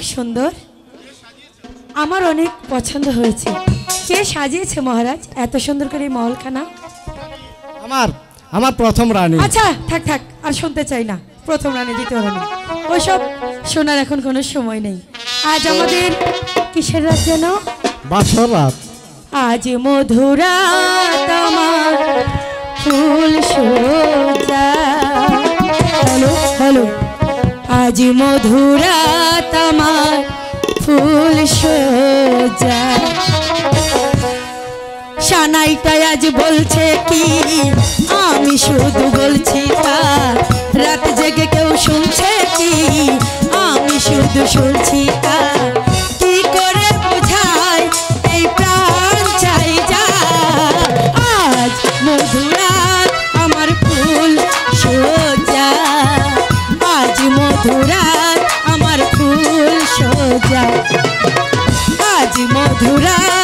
অনেক সুন্দর, আমার অনেক পছন্দ হয়েছে। কে সাজিয়েছে মহারাজ এত সুন্দর করে এই মহলখানা? আমার আমার প্রথম রানী। আচ্ছা থাক থাক, আর শুনতে চাই না প্রথম রানী দ্বিতীয় রানী, ওইসব শোনার এখন কোনো সময় নেই। আজ আমাদের কিসের রাত যেন? বাসর রাত। আজ মধুরাত আমার ফুল সোজা। হ্যালো হ্যালো, আজ মধুরাত আমার ফুল সোজা। সানাইটা আজ বলছে কি, আমি শুধু বলছি তা। রাত জেগে কেউ শুনছে কি, আমি শুধু শুনছি তা। কি করে বোঝায় এই প্রাণ চাই যা। আজ মধুরাত আমার ফুল সোজা, আজ মধুরাত আমার ফুল সোজা, আজ মধুরাত